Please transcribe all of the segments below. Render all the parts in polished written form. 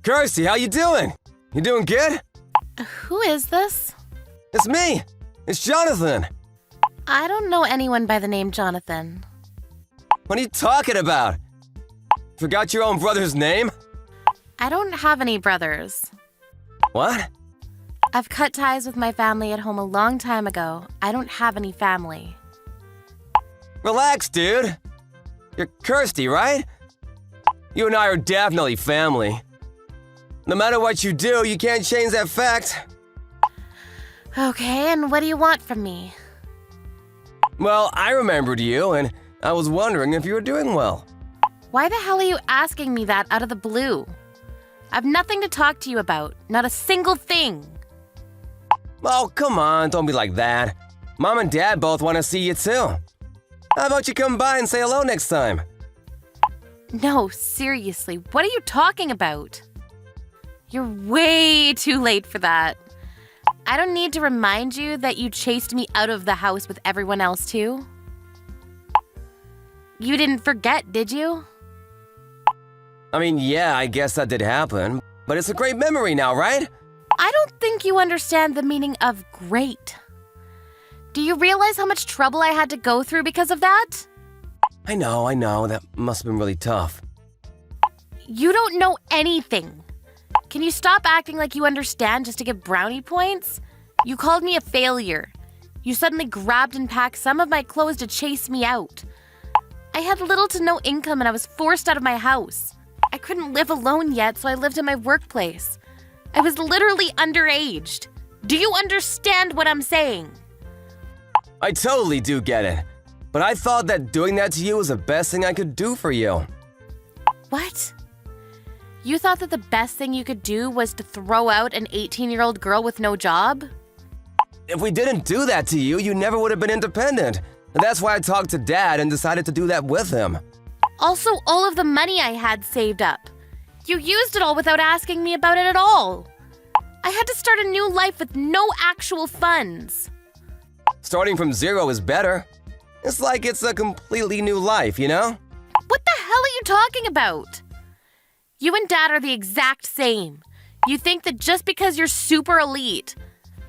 Kirsty, how you doing? You doing good? Who is this? It's me. It's Jonathan. I don't know anyone by the name Jonathan. What are you talking about? Forgot your own brother's name? I don't have any brothers. What? I've cut ties with my family at home a long time ago. I don't have any family. Relax, dude. You're Kirsty, right? You and I are definitely family. No matter what you do, you can't change that fact. Okay, and what do you want from me? Well, I remembered you, and I was wondering if you were doing well. Why the hell are you asking me that out of the blue? I've nothing to talk to you about. Not a single thing. Oh, come on, don't be like that. Mom and Dad both want to see you too. How about you come by and say hello next time? No, seriously, what are you talking about? You're way too late for that. I don't need to remind you that you chased me out of the house with everyone else too. You didn't forget, did you? I mean, yeah, I guess that did happen, but it's a great memory now, right? I don't think you understand the meaning of great. Do you realize how much trouble I had to go through because of that? I know, that must have been really tough. You don't know anything. Can you stop acting like you understand just to get brownie points? You called me a failure. You suddenly grabbed and packed some of my clothes to chase me out. I had little to no income and I was forced out of my house. I couldn't live alone yet, so I lived in my workplace. I was literally underaged. Do you understand what I'm saying? I totally do get it, but I thought that doing that to you was the best thing I could do for you. What? You thought that the best thing you could do was to throw out an 18-year-old girl with no job? If we didn't do that to you, you never would have been independent. And that's why I talked to Dad and decided to do that with him. Also, all of the money I had saved up. You used it all without asking me about it at all. I had to start a new life with no actual funds. Starting from zero is better. It's like it's a completely new life, you know? What the hell are you talking about? You and Dad are the exact same. You think that just because you're super elite,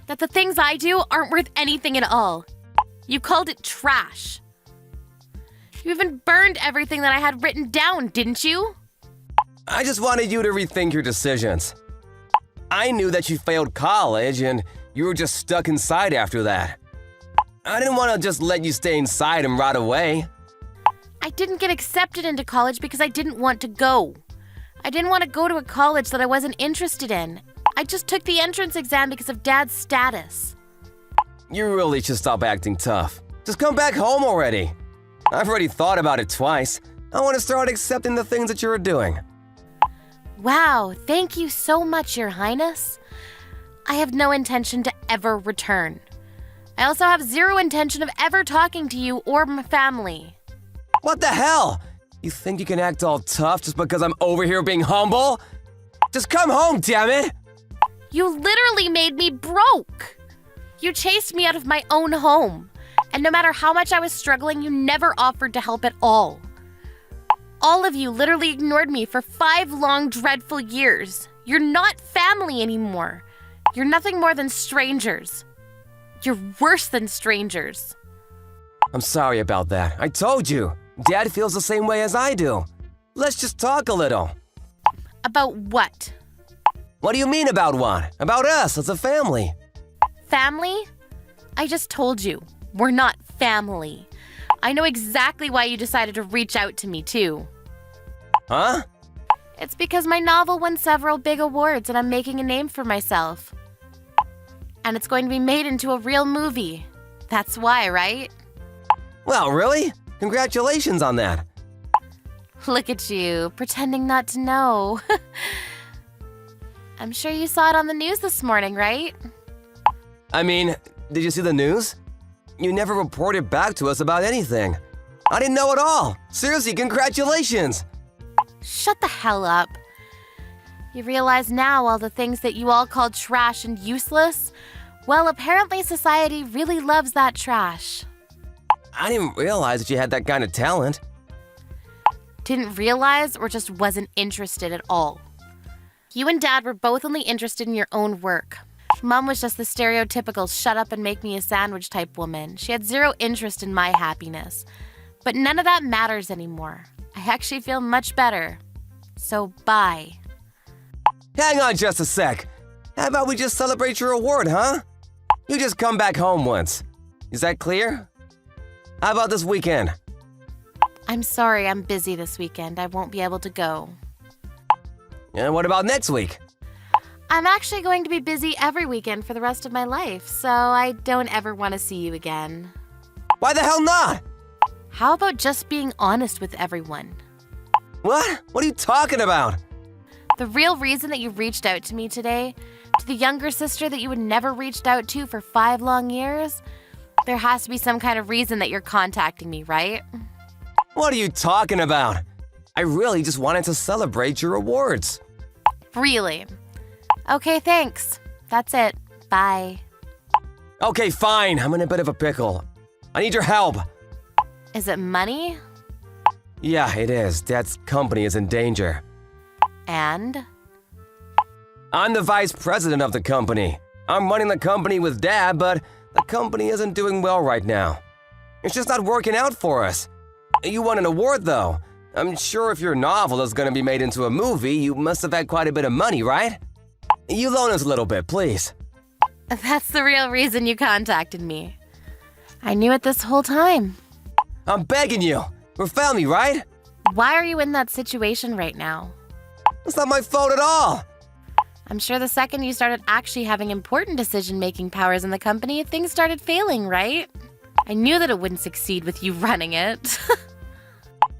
that the things I do aren't worth anything at all. You called it trash. You even burned everything that I had written down, didn't you? I just wanted you to rethink your decisions. I knew that you failed college and you were just stuck inside after that. I didn't want to just let you stay inside and rot away. I didn't get accepted into college because I didn't want to go. I didn't want to go to a college that I wasn't interested in. I just took the entrance exam because of Dad's status. You really should stop acting tough. Just come back home already. I've already thought about it twice. I want to start accepting the things that you're doing. Wow, thank you so much, Your Highness. I have no intention to ever return. I also have zero intention of ever talking to you or my family. What the hell? You think you can act all tough just because I'm over here being humble? Just come home, damn it! You literally made me broke. You chased me out of my own home. And no matter how much I was struggling, you never offered to help at all. All of you literally ignored me for 5 long, dreadful years. You're not family anymore. You're nothing more than strangers. You're worse than strangers. I'm sorry about that. I told you. Dad feels the same way as I do. Let's just talk a little. About what? What do you mean about what? About us as a family. Family? I just told you. We're not family. I know exactly why you decided to reach out to me, too. Huh? It's because my novel won several big awards and I'm making a name for myself. And it's going to be made into a real movie. That's why, right? Well, really? Congratulations on that. Look at you, pretending not to know. I'm sure you saw it on the news this morning, right? I mean, did you see the news? You never reported back to us about anything. I didn't know at all. Seriously, congratulations. Shut the hell up. You realize now all the things that you all called trash and useless? Well, apparently society really loves that trash. I didn't realize that you had that kind of talent. Didn't realize or just wasn't interested at all. You and Dad were both only interested in your own work. Mom was just the stereotypical shut up and make me a sandwich type woman. She had zero interest in my happiness. But none of that matters anymore. I actually feel much better. So bye. Hang on just a sec. How about we just celebrate your award, huh? You just come back home once. Is that clear? How about this weekend? I'm sorry, I'm busy this weekend. I won't be able to go. And what about next week? I'm actually going to be busy every weekend for the rest of my life, so I don't ever want to see you again. Why the hell not? How about just being honest with everyone? What? What are you talking about? The real reason that you reached out to me today, to the younger sister that you had never reached out to for 5 long years, there has to be some kind of reason that you're contacting me, right? What are you talking about? I really just wanted to celebrate your awards. Really? Okay, thanks. That's it. Bye. Okay, fine. I'm in a bit of a pickle. I need your help. Is it money? Yeah, it is. Dad's company is in danger. And? I'm the vice president of the company. I'm running the company with Dad, but the company isn't doing well right now. It's just not working out for us. You won an award, though. I'm sure if your novel is going to be made into a movie, you must have had quite a bit of money, right? You loan us a little bit, please. That's the real reason you contacted me. I knew it this whole time. I'm begging you. We're family, right? Why are you in that situation right now? It's not my fault at all. I'm sure the second you started actually having important decision-making powers in the company, things started failing, right? I knew that it wouldn't succeed with you running it.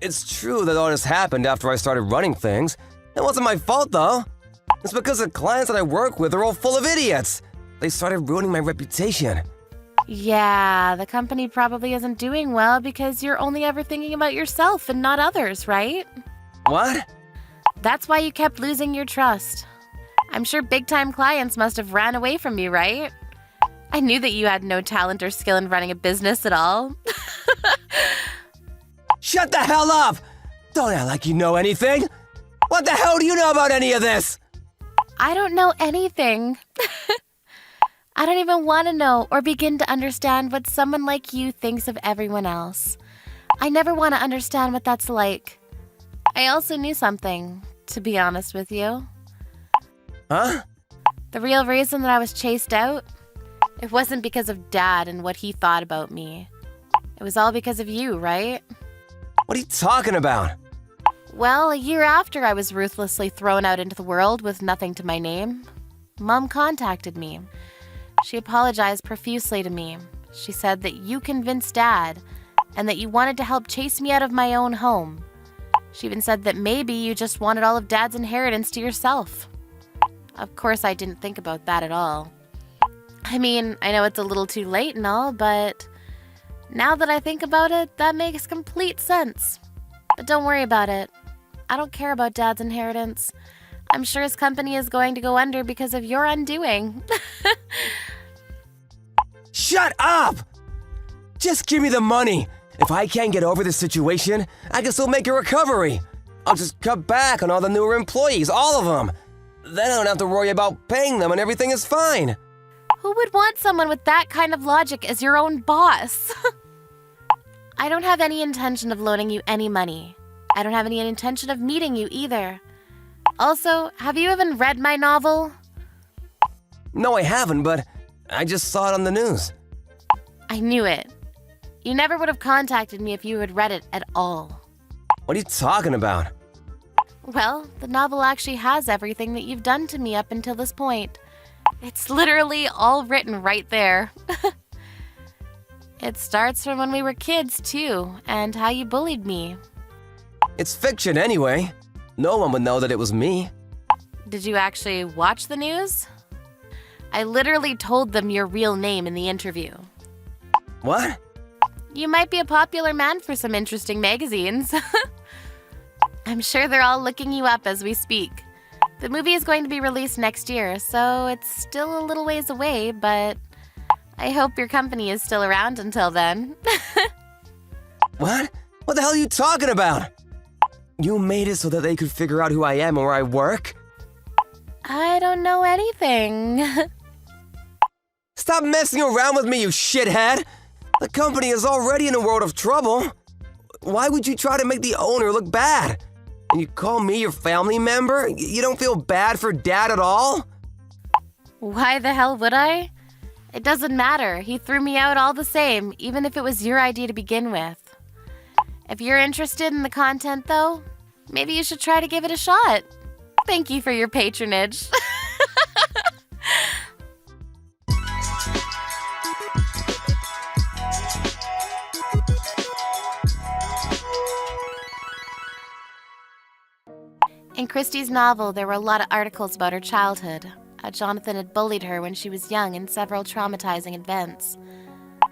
It's true that all this happened after I started running things. It wasn't my fault, though. It's because the clients that I work with are all full of idiots. They started ruining my reputation. Yeah, the company probably isn't doing well because you're only ever thinking about yourself and not others, right? What? That's why you kept losing your trust. I'm sure big-time clients must have ran away from you, right? I knew that you had no talent or skill in running a business at all. Shut the hell up! Don't act like you know anything! What the hell do you know about any of this? I don't know anything. I don't even want to know or begin to understand what someone like you thinks of everyone else. I never want to understand what that's like. I also knew something, to be honest with you. Huh? The real reason that I was chased out? It wasn't because of Dad and what he thought about me. It was all because of you, right? What are you talking about? Well, a year after I was ruthlessly thrown out into the world with nothing to my name, Mom contacted me. She apologized profusely to me. She said that you convinced Dad and that you wanted to help chase me out of my own home. She even said that maybe you just wanted all of Dad's inheritance to yourself. Of course, I didn't think about that at all. I mean, I know it's a little too late and all, but now that I think about it, that makes complete sense. But don't worry about it. I don't care about Dad's inheritance. I'm sure his company is going to go under because of your undoing. Shut up! Just give me the money. If I can't get over this situation, I can still make a recovery. I'll just cut back on all the newer employees, all of them. Then I don't have to worry about paying them and everything is fine. Who would want someone with that kind of logic as your own boss? I don't have any intention of loaning you any money. I don't have any intention of meeting you either. Also, have you even read my novel? No, I haven't, but I just saw it on the news. I knew it. You never would have contacted me if you had read it at all. What are you talking about? Well, the novel actually has everything that you've done to me up until this point. It's literally all written right there. It starts from when we were kids, too, and how you bullied me. It's fiction anyway. No one would know that it was me. Did you actually watch the news? I literally told them your real name in the interview. What? You might be a popular man for some interesting magazines. I'm sure they're all looking you up as we speak. The movie is going to be released next year, so it's still a little ways away, but I hope your company is still around until then. What? What the hell are you talking about? You made it so that they could figure out who I am and where I work? I don't know anything. Stop messing around with me, you shithead! The company is already in a world of trouble. Why would you try to make the owner look bad? And you call me your family member? You don't feel bad for Dad at all? Why the hell would I? It doesn't matter. He threw me out all the same, even if it was your idea to begin with. If you're interested in the content, though, maybe you should try to give it a shot. Thank you for your patronage. In Christie's novel, there were a lot of articles about her childhood. How Jonathan had bullied her when she was young in several traumatizing events.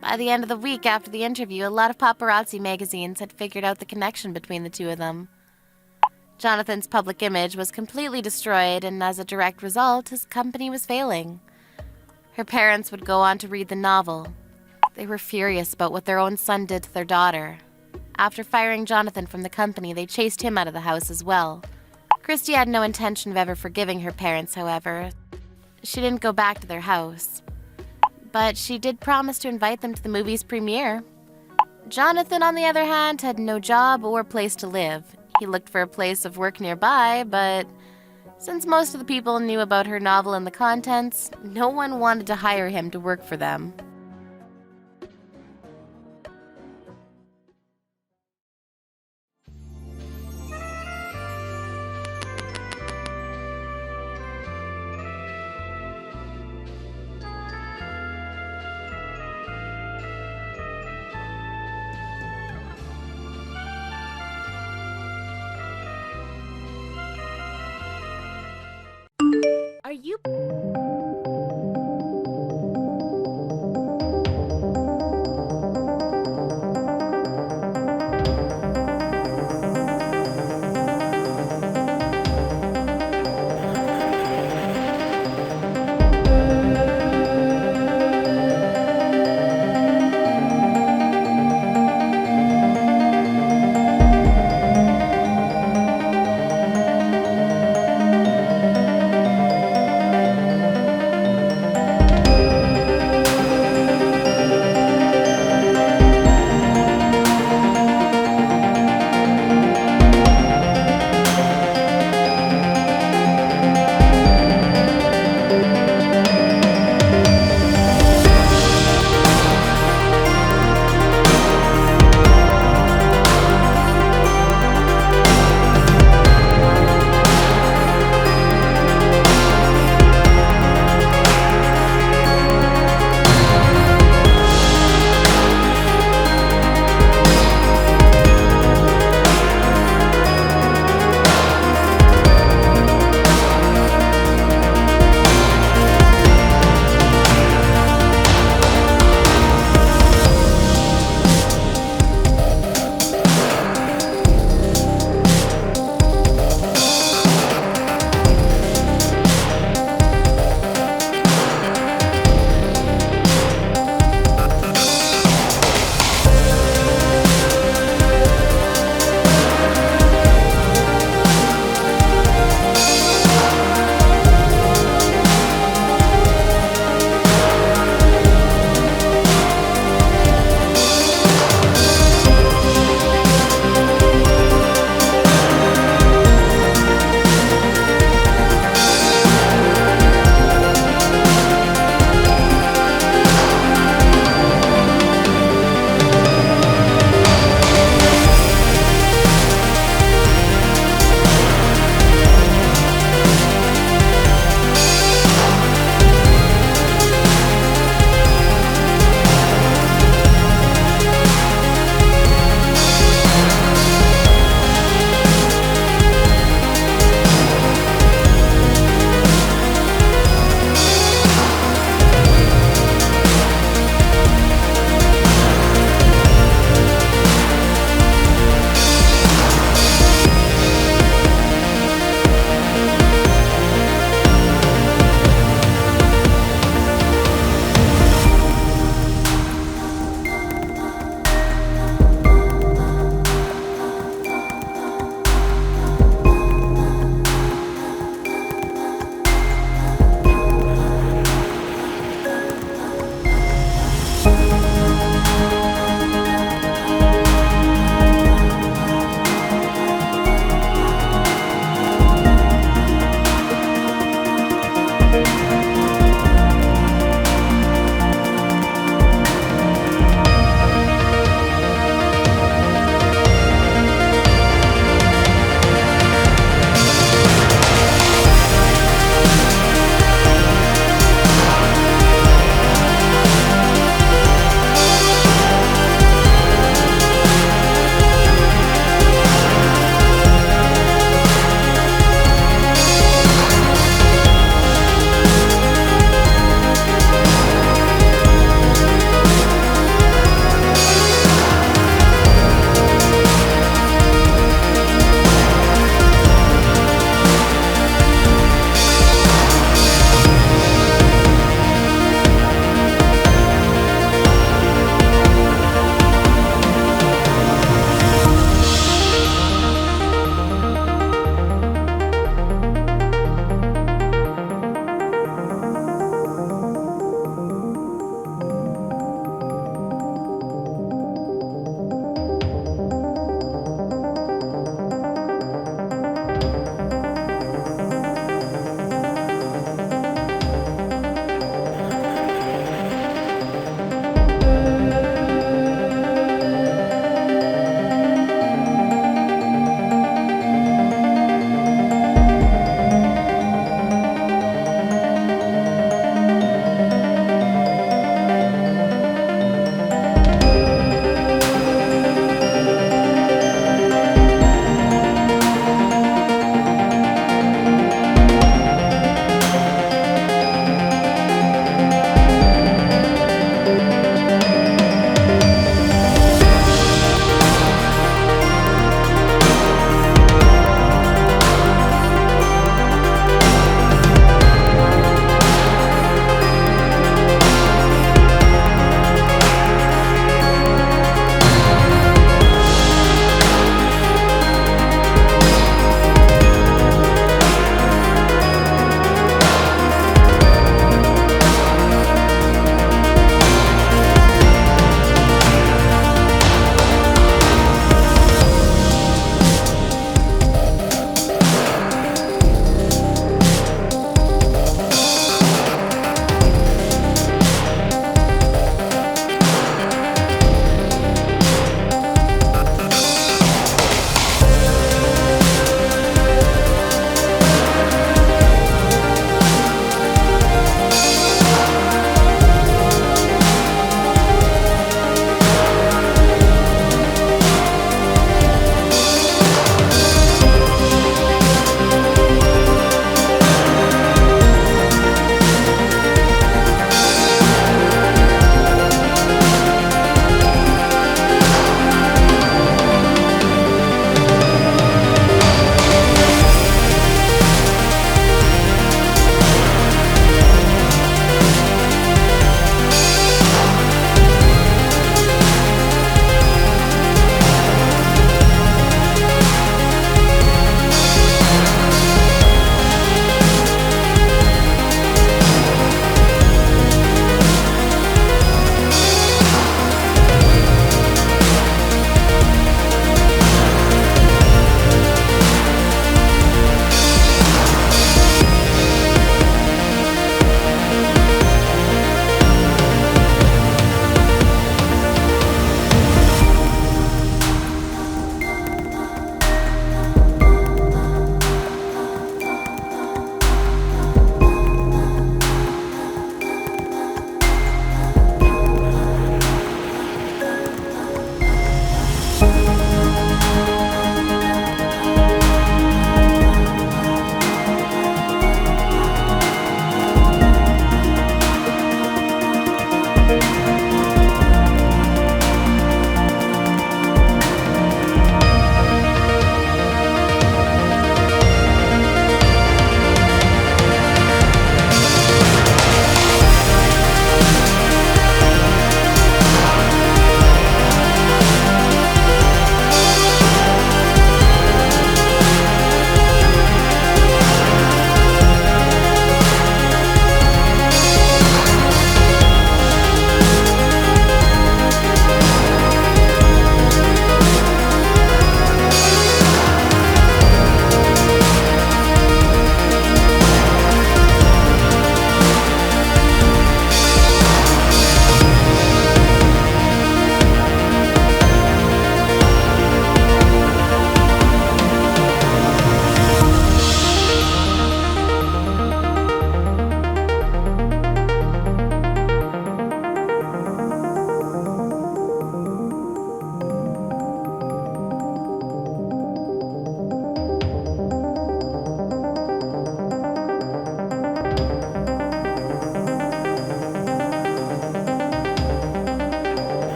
By the end of the week after the interview, a lot of paparazzi magazines had figured out the connection between the two of them. Jonathan's public image was completely destroyed, and as a direct result, his company was failing. Her parents would go on to read the novel. They were furious about what their own son did to their daughter. After firing Jonathan from the company, they chased him out of the house as well. Christie had no intention of ever forgiving her parents, however. She didn't go back to their house. But she did promise to invite them to the movie's premiere. Jonathan, on the other hand, had no job or place to live. He looked for a place of work nearby, but since most of the people knew about her novel and the contents, no one wanted to hire him to work for them. Are you...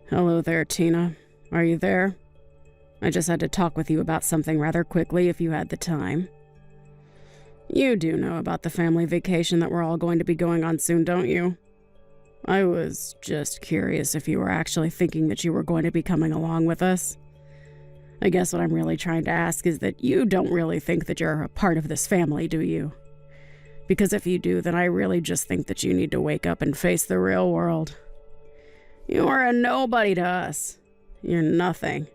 Hello there, Tina. Are you there? I just had to talk with you about something rather quickly if you had the time. You do know about the family vacation that we're all going to be going on soon, don't you? I was just curious if you were actually thinking that you were going to be coming along with us. I guess what I'm really trying to ask is that you don't really think that you're a part of this family, do you? Because if you do, then I really just think that you need to wake up and face the real world. You are a nobody to us. You're nothing.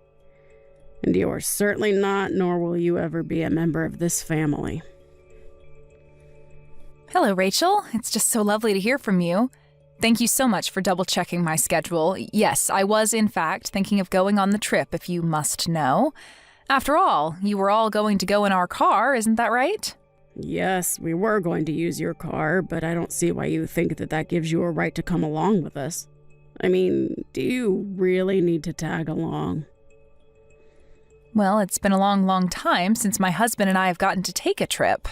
And you are certainly not, nor will you ever be a member of this family. Hello, Rachel. It's just so lovely to hear from you. Thank you so much for double-checking my schedule. Yes, I was, in fact, thinking of going on the trip, if you must know. After all, you were all going to go in our car, isn't that right? Yes, we were going to use your car, but I don't see why you think that that gives you a right to come along with us. I mean, do you really need to tag along? Well, it's been a long, long time since my husband and I have gotten to take a trip.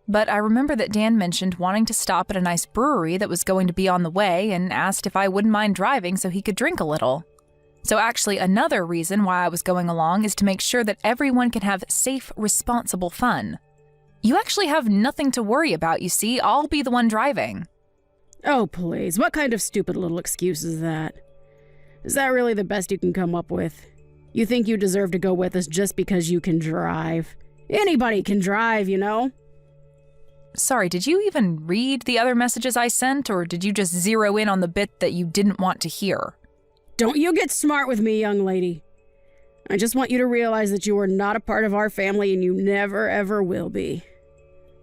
But I remember that Dan mentioned wanting to stop at a nice brewery that was going to be on the way and asked if I wouldn't mind driving so he could drink a little. So actually, another reason why I was going along is to make sure that everyone can have safe, responsible fun. You actually have nothing to worry about, you see. I'll be the one driving. Oh, please. What kind of stupid little excuse is that? Is that really the best you can come up with? You think you deserve to go with us just because you can drive? Anybody can drive, you know? Sorry, did you even read the other messages I sent, or did you just zero in on the bit that you didn't want to hear? Don't you get smart with me, young lady. I just want you to realize that you are not a part of our family and you never, ever will be.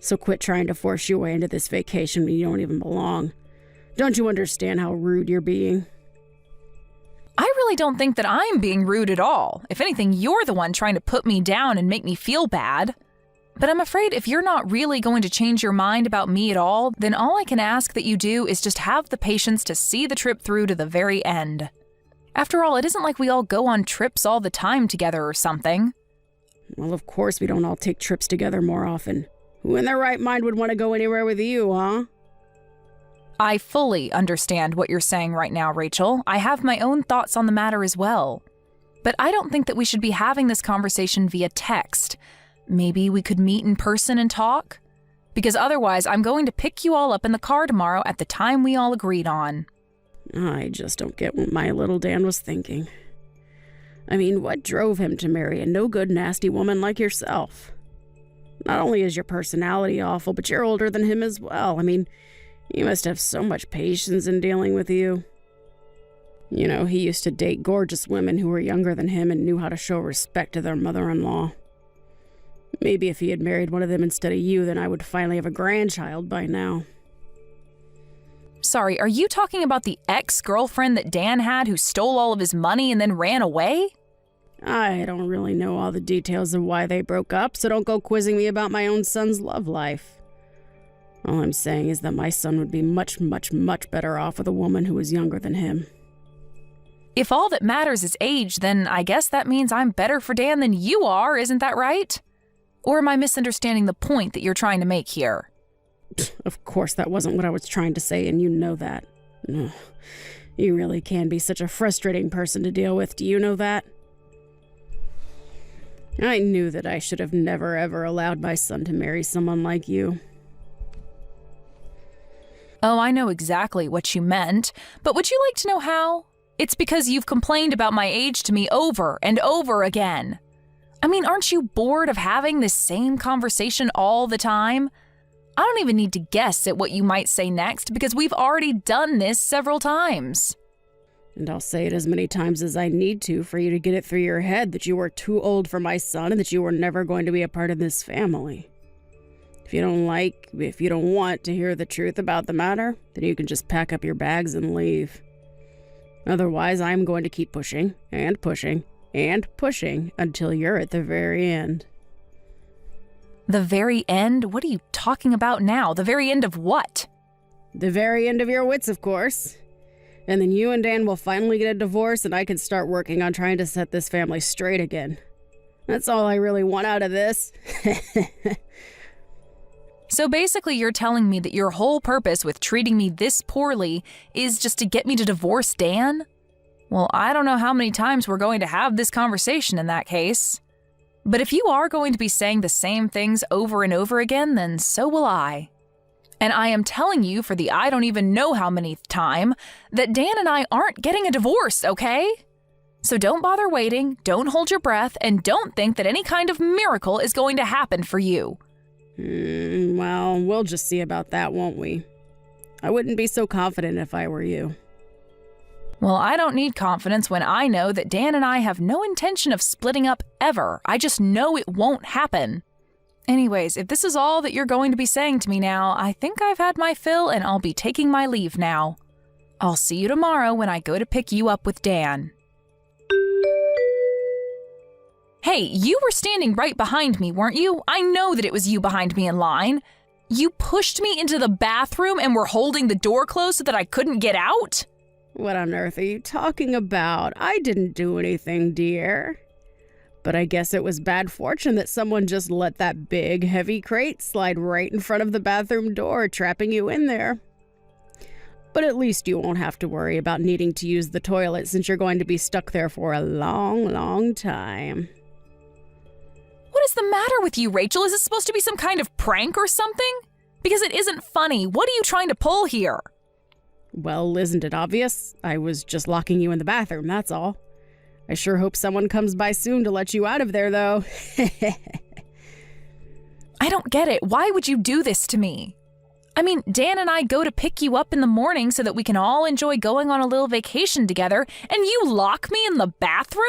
So quit trying to force your way into this vacation when you don't even belong. Don't you understand how rude you're being? I really don't think that I'm being rude at all. If anything, you're the one trying to put me down and make me feel bad. But I'm afraid if you're not really going to change your mind about me at all, then all I can ask that you do is just have the patience to see the trip through to the very end. After all, it isn't like we all go on trips all the time together or something. Well, of course we don't all take trips together more often. Who in their right mind would want to go anywhere with you, huh? I fully understand what you're saying right now, Rachel. I have my own thoughts on the matter as well. But I don't think that we should be having this conversation via text. Maybe we could meet in person and talk? Because otherwise, I'm going to pick you all up in the car tomorrow at the time we all agreed on. I just don't get what my little Dan was thinking. I mean, what drove him to marry a no-good, nasty woman like yourself? Not only is your personality awful, but you're older than him as well. I mean, you must have so much patience in dealing with you. You know, he used to date gorgeous women who were younger than him and knew how to show respect to their mother-in-law. Maybe if he had married one of them instead of you, then I would finally have a grandchild by now. Sorry, are you talking about the ex-girlfriend that Dan had who stole all of his money and then ran away? I don't really know all the details of why they broke up, so don't go quizzing me about my own son's love life. All I'm saying is that my son would be much, much, much better off with a woman who was younger than him. If all that matters is age, then I guess that means I'm better for Dan than you are, isn't that right? Or am I misunderstanding the point that you're trying to make here? Of course, that wasn't what I was trying to say, and you know that. Ugh. You really can be such a frustrating person to deal with, do you know that? I knew that I should have never ever allowed my son to marry someone like you. Oh, I know exactly what you meant, but would you like to know how? It's because you've complained about my age to me over and over again. I mean, aren't you bored of having this same conversation all the time? I don't even need to guess at what you might say next because we've already done this several times. And I'll say it as many times as I need to for you to get it through your head that you are too old for my son and that you were never going to be a part of this family. If you don't want to hear the truth about the matter, then you can just pack up your bags and leave. Otherwise, I'm going to keep pushing and pushing and pushing until you're at the very end. The very end? What are you talking about now? The very end of what? The very end of your wits, of course. And then you and Dan will finally get a divorce and I can start working on trying to set this family straight again. That's all I really want out of this. So basically you're telling me that your whole purpose with treating me this poorly is just to get me to divorce Dan? Well, I don't know how many times we're going to have this conversation in that case. But if you are going to be saying the same things over and over again, then so will I. And I am telling you for the I don't even know how many time that Dan and I aren't getting a divorce, okay? So don't bother waiting, don't hold your breath, and don't think that any kind of miracle is going to happen for you. Well, we'll just see about that, won't we? I wouldn't be so confident if I were you. Well, I don't need confidence when I know that Dan and I have no intention of splitting up ever. I just know it won't happen. Anyways, if this is all that you're going to be saying to me now, I think I've had my fill and I'll be taking my leave now. I'll see you tomorrow when I go to pick you up with Dan. Hey, you were standing right behind me, weren't you? I know that it was you behind me in line. You pushed me into the bathroom and were holding the door closed so that I couldn't get out? What on earth are you talking about? I didn't do anything, dear. But I guess it was bad fortune that someone just let that big, heavy crate slide right in front of the bathroom door, trapping you in there. But at least you won't have to worry about needing to use the toilet since you're going to be stuck there for a long, long time. What is the matter with you, Rachel? Is this supposed to be some kind of prank or something? Because it isn't funny. What are you trying to pull here? Well, isn't it obvious? I was just locking you in the bathroom, that's all. I sure hope someone comes by soon to let you out of there, though. I don't get it. Why would you do this to me? I mean, Dan and I go to pick you up in the morning so that we can all enjoy going on a little vacation together, and you lock me in the bathroom?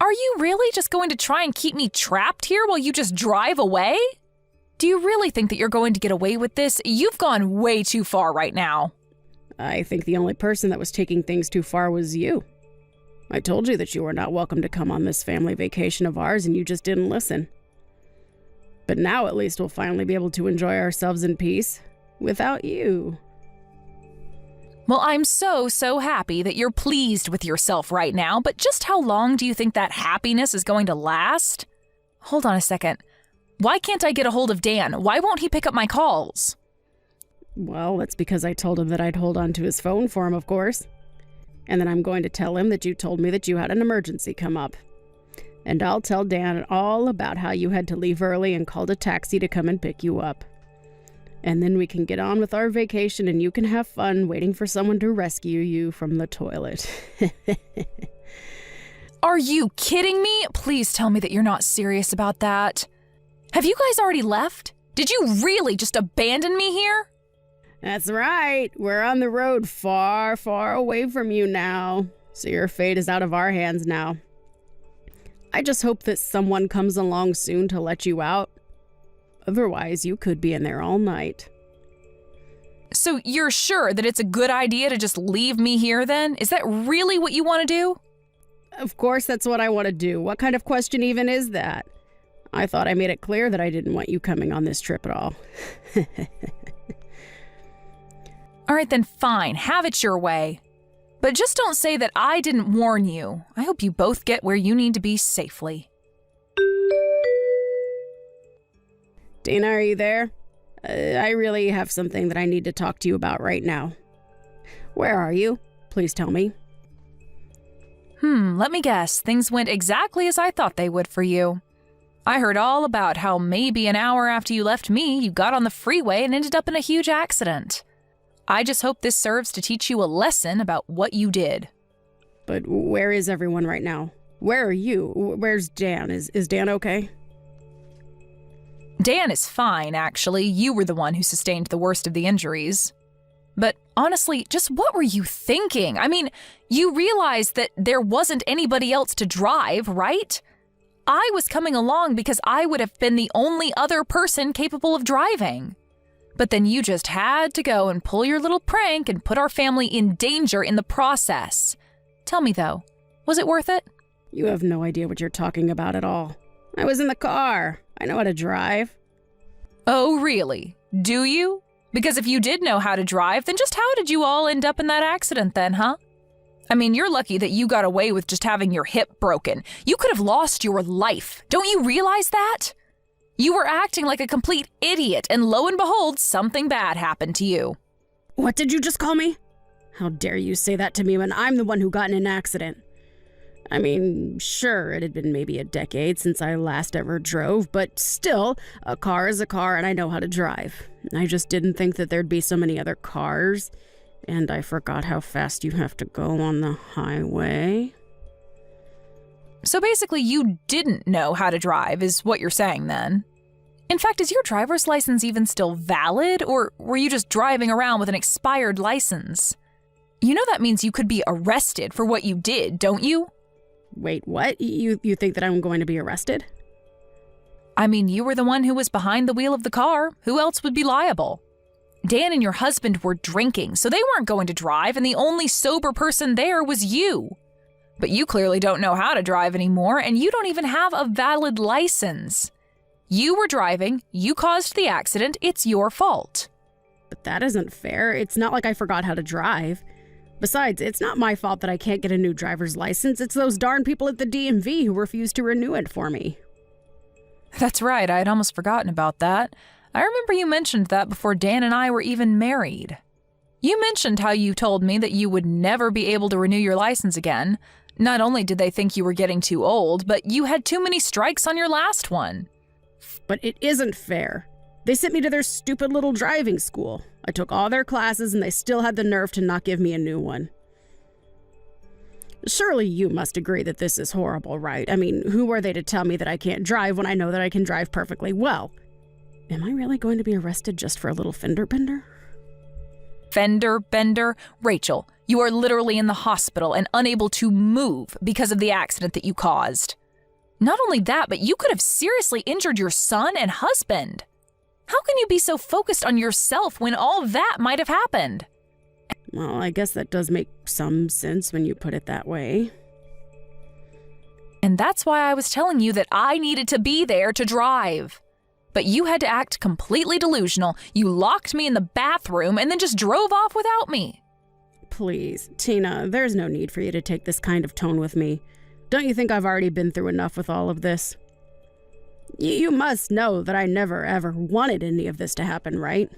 Are you really just going to try and keep me trapped here while you just drive away? Do you really think that you're going to get away with this? You've gone way too far right now. I think the only person that was taking things too far was you. I told you that you were not welcome to come on this family vacation of ours, and you just didn't listen. But now at least we'll finally be able to enjoy ourselves in peace without you. Well, I'm so happy that you're pleased with yourself right now, but just how long do you think that happiness is going to last? Hold on a second. Why can't I get a hold of Dan? Why won't he pick up my calls? Well, that's because I told him that I'd hold on to his phone for him, of course. And then I'm going to tell him that you told me that you had an emergency come up. And I'll tell Dan all about how you had to leave early and called a taxi to come and pick you up. And then we can get on with our vacation and you can have fun waiting for someone to rescue you from the toilet. Are you kidding me? Please tell me that you're not serious about that. Have you guys already left? Did you really just abandon me here? That's right. We're on the road far, far away from you now. So your fate is out of our hands now. I just hope that someone comes along soon to let you out. Otherwise, you could be in there all night. So you're sure that it's a good idea to just leave me here then? Is that really what you want to do? Of course, that's what I want to do. What kind of question even is that? I thought I made it clear that I didn't want you coming on this trip at all. All right, then fine. Have it your way. But just don't say that I didn't warn you. I hope you both get where you need to be safely. Dana, are you there? I really have something that I need to talk to you about right now. Where are you? Please tell me. Let me guess. Things went exactly as I thought they would for you. I heard all about how maybe an hour after you left me, you got on the freeway and ended up in a huge accident. I just hope this serves to teach you a lesson about what you did. But where is everyone right now? Where are you? Where's Dan? Is Dan okay? Dan is fine, actually. You were the one who sustained the worst of the injuries. But honestly, just what were you thinking? I mean, you realized that there wasn't anybody else to drive, right? I was coming along because I would have been the only other person capable of driving. But then you just had to go and pull your little prank and put our family in danger in the process. Tell me though, was it worth it? You have no idea what you're talking about at all. I was in the car. I know how to drive. Oh, really? Do you? Because if you did know how to drive, then just how did you all end up in that accident then, huh? I mean, you're lucky that you got away with just having your hip broken. You could have lost your life. Don't you realize that? You were acting like a complete idiot, and lo and behold, something bad happened to you. What did you just call me? How dare you say that to me when I'm the one who got in an accident? I mean, sure, it had been maybe a decade since I last ever drove, but still, a car is a car and I know how to drive. I just didn't think that there'd be so many other cars, and I forgot how fast you have to go on the highway. So basically, you didn't know how to drive, is what you're saying then. In fact, is your driver's license even still valid, or were you just driving around with an expired license? You know that means you could be arrested for what you did, don't you? Wait, what? You think that I'm going to be arrested? I mean, you were the one who was behind the wheel of the car. Who else would be liable? Dan and your husband were drinking, so they weren't going to drive, and the only sober person there was you. But you clearly don't know how to drive anymore, and you don't even have a valid license. You were driving, you caused the accident, it's your fault. But that isn't fair. It's not like I forgot how to drive. Besides, it's not my fault that I can't get a new driver's license. It's those darn people at the DMV who refused to renew it for me. That's right, I had almost forgotten about that. I remember you mentioned that before Dan and I were even married. You mentioned how you told me that you would never be able to renew your license again. Not only did they think you were getting too old, but you had too many strikes on your last one. But it isn't fair. They sent me to their stupid little driving school. I took all their classes and they still had the nerve to not give me a new one. Surely you must agree that this is horrible, right? I mean, who are they to tell me that I can't drive when I know that I can drive perfectly well? Am I really going to be arrested just for a little fender bender? Fender bender? Rachel, you are literally in the hospital and unable to move because of the accident that you caused. Not only that, but you could have seriously injured your son and husband. How can you be so focused on yourself when all that might have happened? Well, I guess that does make some sense when you put it that way. And that's why I was telling you that I needed to be there to drive. But you had to act completely delusional. You locked me in the bathroom and then just drove off without me. Please, Tina, there's no need for you to take this kind of tone with me. Don't you think I've already been through enough with all of this? You must know that I never ever wanted any of this to happen, right?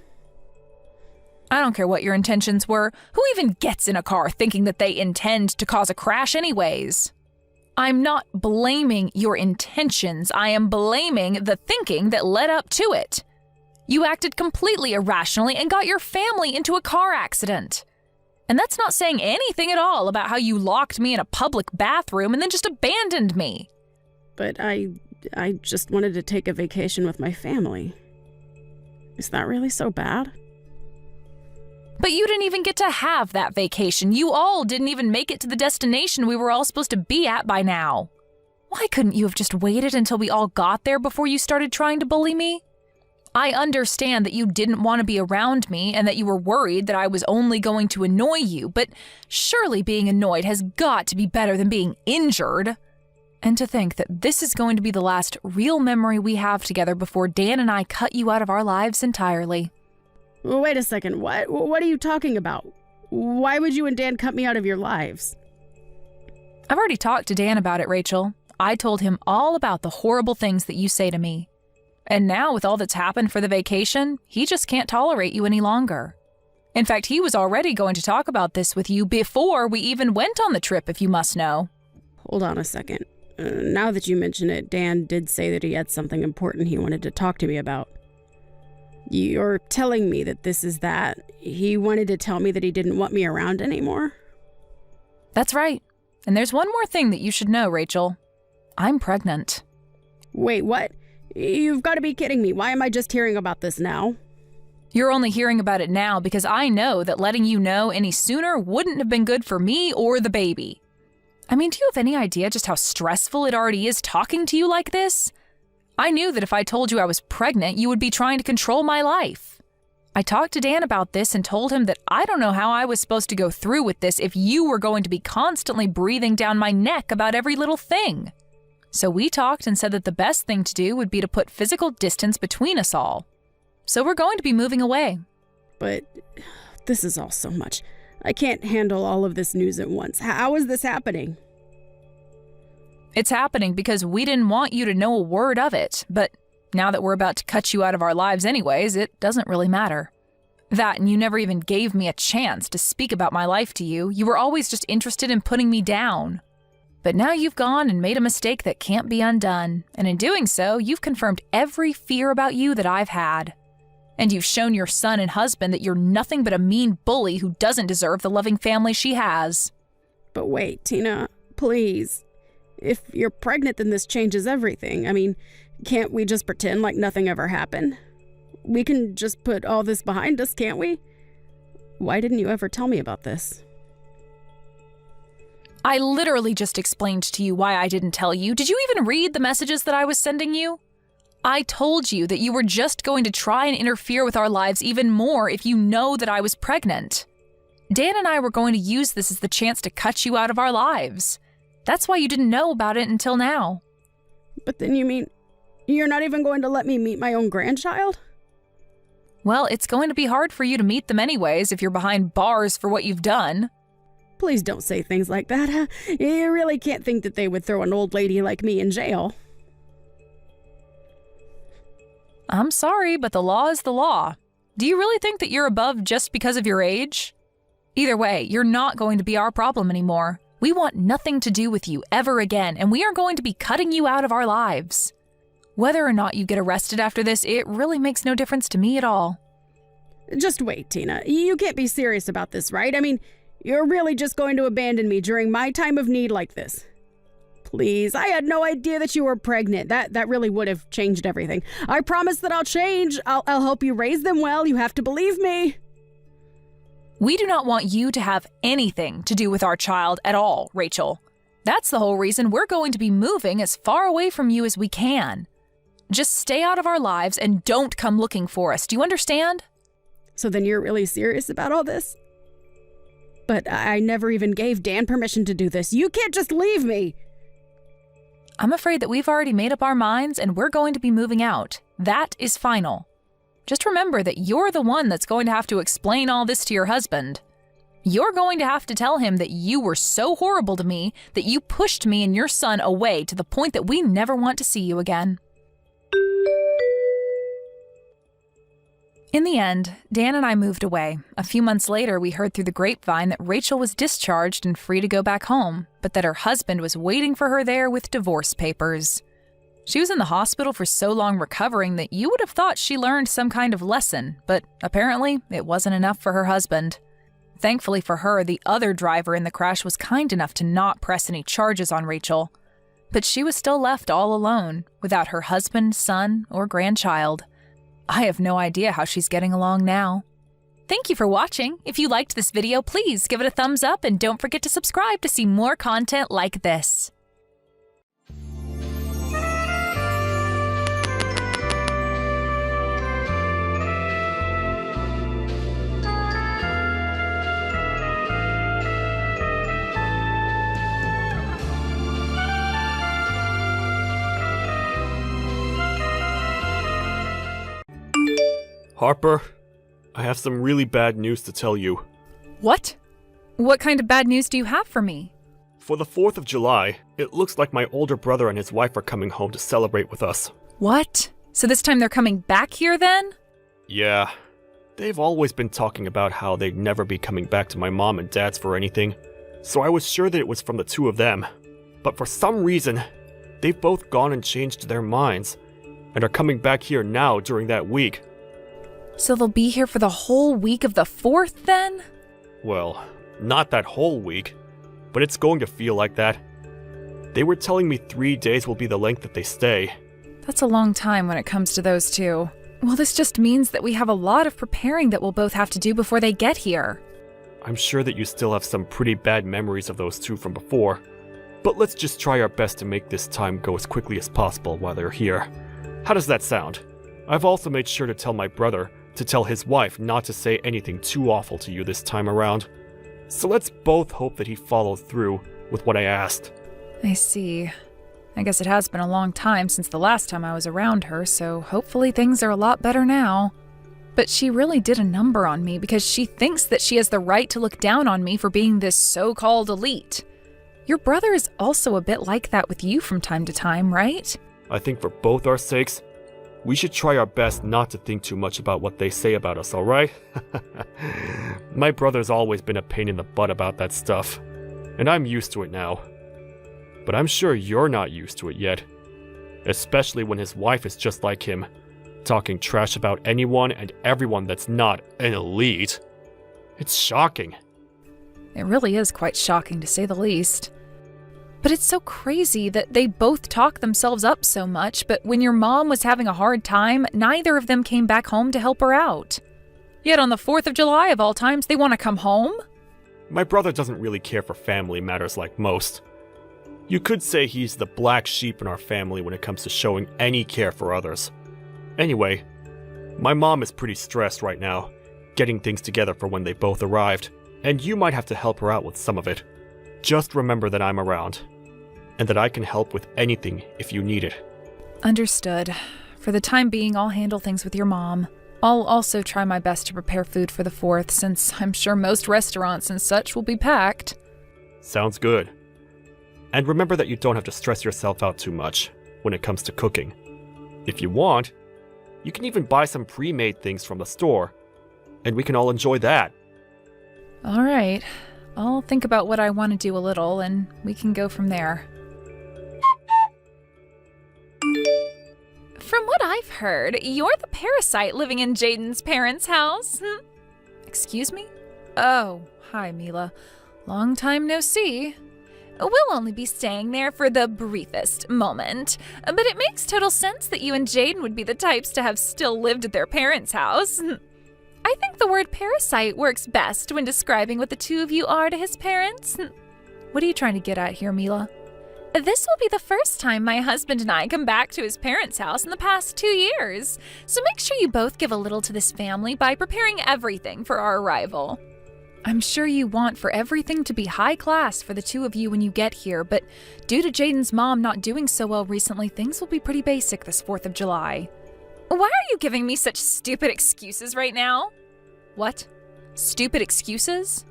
I don't care what your intentions were. Who even gets in a car thinking that they intend to cause a crash anyways? I'm not blaming your intentions. I am blaming the thinking that led up to it. You acted completely irrationally and got your family into a car accident. And that's not saying anything at all about how you locked me in a public bathroom and then just abandoned me. But I just wanted to take a vacation with my family. Is that really so bad? But you didn't even get to have that vacation. You all didn't even make it to the destination we were all supposed to be at by now. Why couldn't you have just waited until we all got there before you started trying to bully me? I understand that you didn't want to be around me and that you were worried that I was only going to annoy you, but surely being annoyed has got to be better than being injured. And to think that this is going to be the last real memory we have together before Dan and I cut you out of our lives entirely. Wait a second, what are you talking about? Why would you and Dan cut me out of your lives? I've already talked to Dan about it, Rachel. I told him all about the horrible things that you say to me. And now, with all that's happened for the vacation, he just can't tolerate you any longer. In fact, he was already going to talk about this with you before we even went on the trip, if you must know. Hold on a second. Now that you mention it, Dan did say that he had something important he wanted to talk to me about. You're telling me that this is that? He wanted to tell me that he didn't want me around anymore? That's right. And there's one more thing that you should know, Rachel. I'm pregnant. Wait, what? You've got to be kidding me. Why am I just hearing about this now? You're only hearing about it now because I know that letting you know any sooner wouldn't have been good for me or the baby. I mean, do you have any idea just how stressful it already is talking to you like this? I knew that if I told you I was pregnant, you would be trying to control my life. I talked to Dan about this and told him that I don't know how I was supposed to go through with this if you were going to be constantly breathing down my neck about every little thing. So we talked and said that the best thing to do would be to put physical distance between us all. So we're going to be moving away. But this is all so much. I can't handle all of this news at once. How is this happening? It's happening because we didn't want you to know a word of it, but now that we're about to cut you out of our lives anyways, it doesn't really matter. That, and you never even gave me a chance to speak about my life to you. You were always just interested in putting me down. But now you've gone and made a mistake that can't be undone, and in doing so, you've confirmed every fear about you that I've had. And you've shown your son and husband that you're nothing but a mean bully who doesn't deserve the loving family she has. But wait, Tina, please. If you're pregnant, then this changes everything. I mean, can't we just pretend like nothing ever happened? We can just put all this behind us, can't we? Why didn't you ever tell me about this? I literally just explained to you why I didn't tell you. Did you even read the messages that I was sending you? I told you that you were just going to try and interfere with our lives even more if you know that I was pregnant. Dan and I were going to use this as the chance to cut you out of our lives. That's why you didn't know about it until now. But then you mean you're not even going to let me meet my own grandchild? Well, it's going to be hard for you to meet them anyways if you're behind bars for what you've done. Please don't say things like that. You really can't think that they would throw an old lady like me in jail. I'm sorry, but the law is the law. Do you really think that you're above just because of your age? Either way, you're not going to be our problem anymore. We want nothing to do with you ever again, and we are going to be cutting you out of our lives. Whether or not you get arrested after this, it really makes no difference to me at all. Just wait, Tina. You can't be serious about this, right? I mean, you're really just going to abandon me during my time of need like this. Please, I had no idea that you were pregnant. That really would have changed everything. I promise that I'll change. I'll help you raise them well. You have to believe me. We do not want you to have anything to do with our child at all, Rachel. That's the whole reason we're going to be moving as far away from you as we can. Just stay out of our lives and don't come looking for us. Do you understand? So then you're really serious about all this? But I never even gave Dan permission to do this. You can't just leave me. I'm afraid that we've already made up our minds and we're going to be moving out. That is final. Just remember that you're the one that's going to have to explain all this to your husband. You're going to have to tell him that you were so horrible to me that you pushed me and your son away to the point that we never want to see you again. In the end, Dan and I moved away. A few months later, we heard through the grapevine that Rachel was discharged and free to go back home, but that her husband was waiting for her there with divorce papers. She was in the hospital for so long recovering that you would have thought she learned some kind of lesson, but apparently it wasn't enough for her husband. Thankfully for her, the other driver in the crash was kind enough to not press any charges on Rachel. But she was still left all alone, without her husband, son, or grandchild. I have no idea how she's getting along now. Thank you for watching. If you liked this video, please give it a thumbs up and don't forget to subscribe to see more content like this. Harper, I have some really bad news to tell you. What? What kind of bad news do you have for me? For the 4th of July, it looks like my older brother and his wife are coming home to celebrate with us. What? So this time they're coming back here then? Yeah. They've always been talking about how they'd never be coming back to my mom and dad's for anything, so I was sure that it was from the two of them. But for some reason, they've both gone and changed their minds, and are coming back here now during that week. So they'll be here for the whole week of the 4th then? Well, not that whole week, but it's going to feel like that. They were telling me 3 days will be the length that they stay. That's a long time when it comes to those two. Well, this just means that we have a lot of preparing that we'll both have to do before they get here. I'm sure that you still have some pretty bad memories of those two from before, but let's just try our best to make this time go as quickly as possible while they're here. How does that sound? I've also made sure to tell my brother to tell his wife not to say anything too awful to you this time around. So let's both hope that he follows through with what I asked. I see. I guess it has been a long time since the last time I was around her, so hopefully things are a lot better now. But she really did a number on me because she thinks that she has the right to look down on me for being this so-called elite. Your brother is also a bit like that with you from time to time, right? I think for both our sakes, we should try our best not to think too much about what they say about us, alright? My brother's always been a pain in the butt about that stuff, and I'm used to it now. But I'm sure you're not used to it yet. Especially when his wife is just like him, talking trash about anyone and everyone that's not an elite. It's shocking. It really is quite shocking to say the least. But it's so crazy that they both talk themselves up so much, but when your mom was having a hard time, neither of them came back home to help her out. Yet on the 4th of July of all times, they want to come home? My brother doesn't really care for family matters like most. You could say he's the black sheep in our family when it comes to showing any care for others. Anyway, my mom is pretty stressed right now, getting things together for when they both arrived, and you might have to help her out with some of it. Just remember that I'm around, and that I can help with anything if you need it. Understood. For the time being, I'll handle things with your mom. I'll also try my best to prepare food for the 4th, since I'm sure most restaurants and such will be packed. Sounds good. And remember that you don't have to stress yourself out too much when it comes to cooking. If you want, you can even buy some pre-made things from the store, and we can all enjoy that. All right. I'll think about what I want to do a little, and we can go from there. From what I've heard, you're the parasite living in Jaden's parents' house. Excuse me? Oh, hi, Mila. Long time no see. We'll only be staying there for the briefest moment, but it makes total sense that you and Jaden would be the types to have still lived at their parents' house. I think the word parasite works best when describing what the two of you are to his parents. What are you trying to get at here, Mila? This will be the first time my husband and I come back to his parents' house in the past 2 years, so make sure you both give a little to this family by preparing everything for our arrival. I'm sure you want for everything to be high class for the two of you when you get here, but due to Jaden's mom not doing so well recently, things will be pretty basic this 4th of July. Why are you giving me such stupid excuses right now? What? Stupid excuses?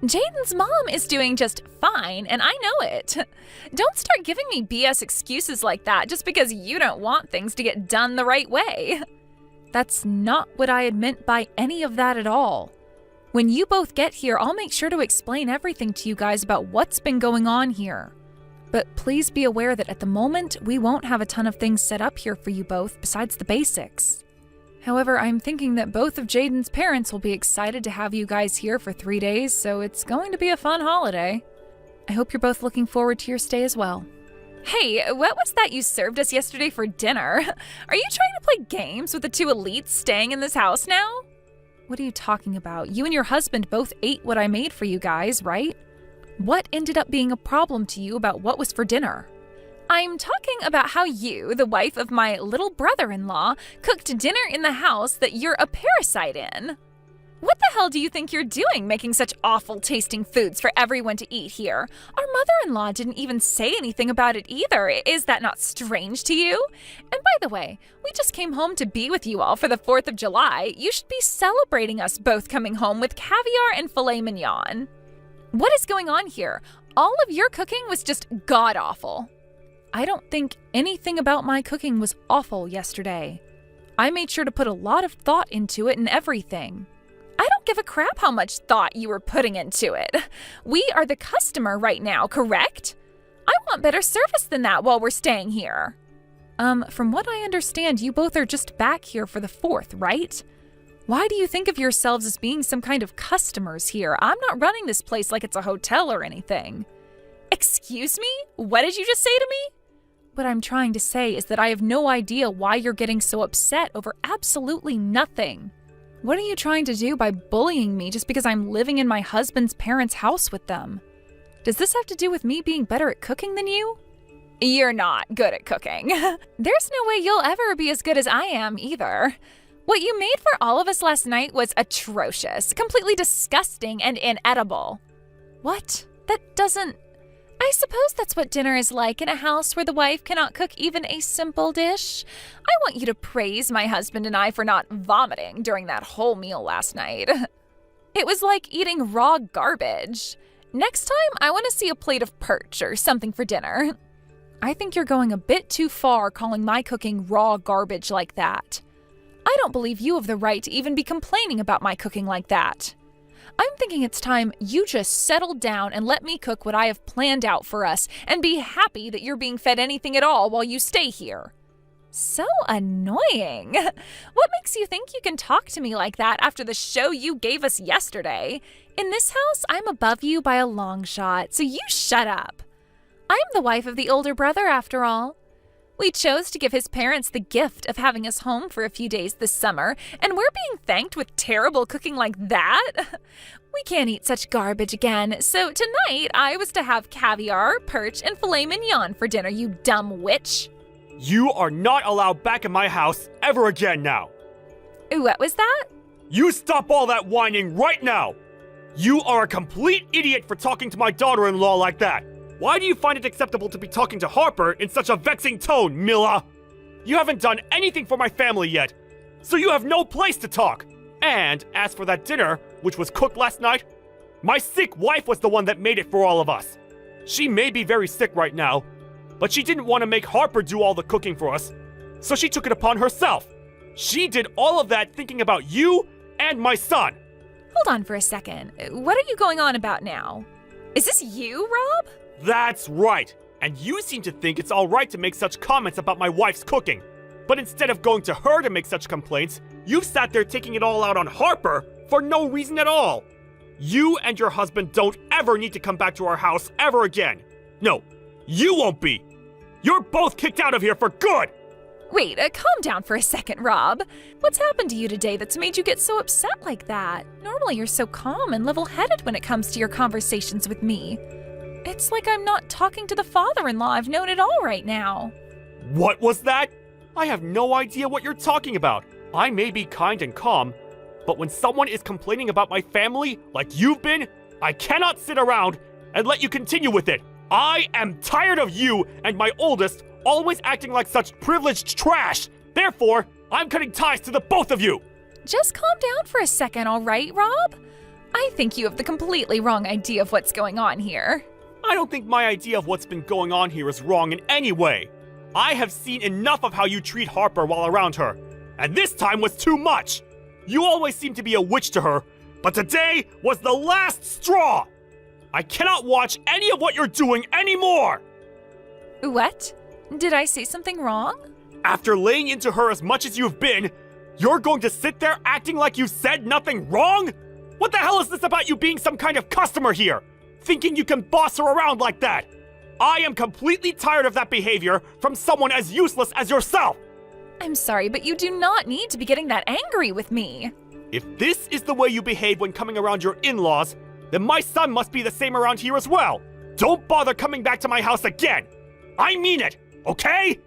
Jaden's mom is doing just fine, and I know it. Don't start giving me BS excuses like that just because you don't want things to get done the right way. That's not what I had meant by any of that at all. When you both get here, I'll make sure to explain everything to you guys about what's been going on here. But please be aware that at the moment, we won't have a ton of things set up here for you both besides the basics. However, I'm thinking that both of Jaden's parents will be excited to have you guys here for 3 days, so it's going to be a fun holiday. I hope you're both looking forward to your stay as well. Hey, what was that you served us yesterday for dinner? Are you trying to play games with the two elites staying in this house now? What are you talking about? You and your husband both ate what I made for you guys, right? What ended up being a problem to you about what was for dinner? I'm talking about how you, the wife of my little brother-in-law, cooked dinner in the house that you're a parasite in. What the hell do you think you're doing making such awful-tasting foods for everyone to eat here? Our mother-in-law didn't even say anything about it either. Is that not strange to you? And by the way, we just came home to be with you all for the 4th of July. You should be celebrating us both coming home with caviar and filet mignon. What is going on here? All of your cooking was just god-awful. I don't think anything about my cooking was awful yesterday. I made sure to put a lot of thought into it and everything. I don't give a crap how much thought you were putting into it. We are the customer right now, correct? I want better service than that while we're staying here. From what I understand, you both are just back here for the 4th, right? Why do you think of yourselves as being some kind of customers here? I'm not running this place like it's a hotel or anything. Excuse me? What did you just say to me? What I'm trying to say is that I have no idea why you're getting so upset over absolutely nothing. What are you trying to do by bullying me just because I'm living in my husband's parents' house with them? Does this have to do with me being better at cooking than you? You're not good at cooking. There's no way you'll ever be as good as I am either. What you made for all of us last night was atrocious, completely disgusting and inedible. What? That doesn't... I suppose that's what dinner is like in a house where the wife cannot cook even a simple dish. I want you to praise my husband and I for not vomiting during that whole meal last night. It was like eating raw garbage. Next time, I want to see a plate of perch or something for dinner. I think you're going a bit too far calling my cooking raw garbage like that. I don't believe you have the right to even be complaining about my cooking like that. I'm thinking it's time you just settle down and let me cook what I have planned out for us and be happy that you're being fed anything at all while you stay here. So annoying. What makes you think you can talk to me like that after the show you gave us yesterday? In this house, I'm above you by a long shot, so you shut up. I'm the wife of the older brother, after all. We chose to give his parents the gift of having us home for a few days this summer, and we're being thanked with terrible cooking like that? We can't eat such garbage again, so tonight I was to have caviar, perch, and filet mignon for dinner, you dumb witch. You are not allowed back in my house ever again now. What was that? You stop all that whining right now. You are a complete idiot for talking to my daughter-in-law like that. Why do you find it acceptable to be talking to Harper in such a vexing tone, Mila? You haven't done anything for my family yet, so you have no place to talk. And as for that dinner, which was cooked last night, my sick wife was the one that made it for all of us. She may be very sick right now, but she didn't want to make Harper do all the cooking for us, so she took it upon herself. She did all of that thinking about you and my son. Hold on for a second. What are you going on about now? Is this you, Rob? That's right. And you seem to think it's all right to make such comments about my wife's cooking. But instead of going to her to make such complaints, you've sat there taking it all out on Harper for no reason at all. You and your husband don't ever need to come back to our house ever again. No, you won't be. You're both kicked out of here for good. Wait, calm down for a second, Rob. What's happened to you today that's made you get so upset like that? Normally you're so calm and level-headed when it comes to your conversations with me. It's like I'm not talking to the father-in-law I've known at all right now. What was that? I have no idea what you're talking about. I may be kind and calm, but when someone is complaining about my family like you've been, I cannot sit around and let you continue with it. I am tired of you and my oldest always acting like such privileged trash. Therefore, I'm cutting ties to the both of you. Just calm down for a second, all right, Rob? I think you have the completely wrong idea of what's going on here. I don't think my idea of what's been going on here is wrong in any way. I have seen enough of how you treat Harper while around her, and this time was too much. You always seem to be a witch to her, but today was the last straw. I cannot watch any of what you're doing anymore. What? Did I say something wrong? After laying into her as much as you've been, you're going to sit there acting like you said nothing wrong? What the hell is this about you being some kind of customer here? Thinking you can boss her around like that? I am completely tired of that behavior from someone as useless as yourself. I'm sorry, but you do not need to be getting that angry with me. If this is the way you behave when coming around your in-laws, then my son must be the same around here as well. Don't bother coming back to my house again. I mean it, okay?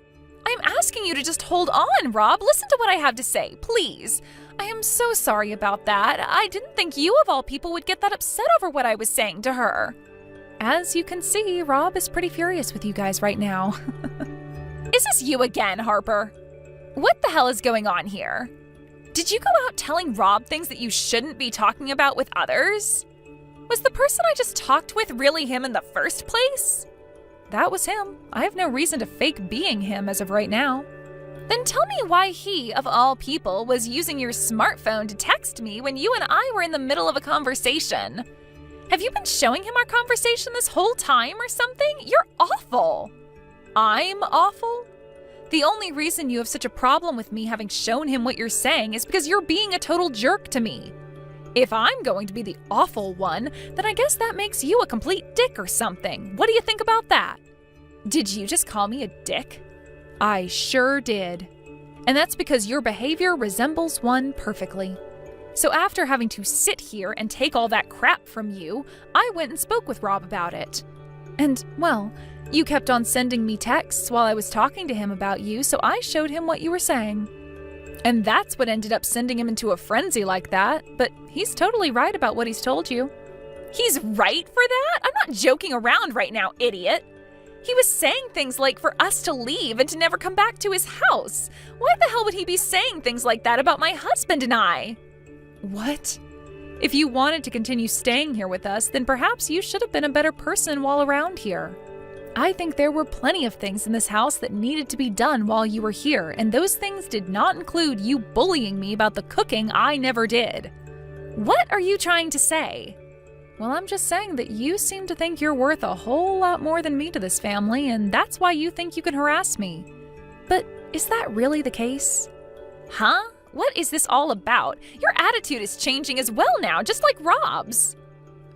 I'm asking you to just hold on, Rob. Listen to what I have to say, please. I am so sorry about that. I didn't think you of all people would get that upset over what I was saying to her. As you can see, Rob is pretty furious with you guys right now. Is this you again, Harper? What the hell is going on here? Did you go out telling Rob things that you shouldn't be talking about with others? Was the person I just talked with really him in the first place? That was him. I have no reason to fake being him as of right now. Then tell me why he, of all people, was using your smartphone to text me when you and I were in the middle of a conversation. Have you been showing him our conversation this whole time or something? You're awful. I'm awful? The only reason you have such a problem with me having shown him what you're saying is because you're being a total jerk to me. If I'm going to be the awful one, then I guess that makes you a complete dick or something. What do you think about that? Did you just call me a dick? I sure did. And that's because your behavior resembles one perfectly. So after having to sit here and take all that crap from you, I went and spoke with Rob about it. And, well, you kept on sending me texts while I was talking to him about you, so I showed him what you were saying. And that's what ended up sending him into a frenzy like that, but he's totally right about what he's told you. He's right for that? I'm not joking around right now, idiot. He was saying things like for us to leave and to never come back to his house. Why the hell would he be saying things like that about my husband and I? What? If you wanted to continue staying here with us, then perhaps you should have been a better person while around here. I think there were plenty of things in this house that needed to be done while you were here, and those things did not include you bullying me about the cooking I never did. What are you trying to say? Well, I'm just saying that you seem to think you're worth a whole lot more than me to this family, and that's why you think you can harass me. But is that really the case? Huh? What is this all about? Your attitude is changing as well now, just like Rob's.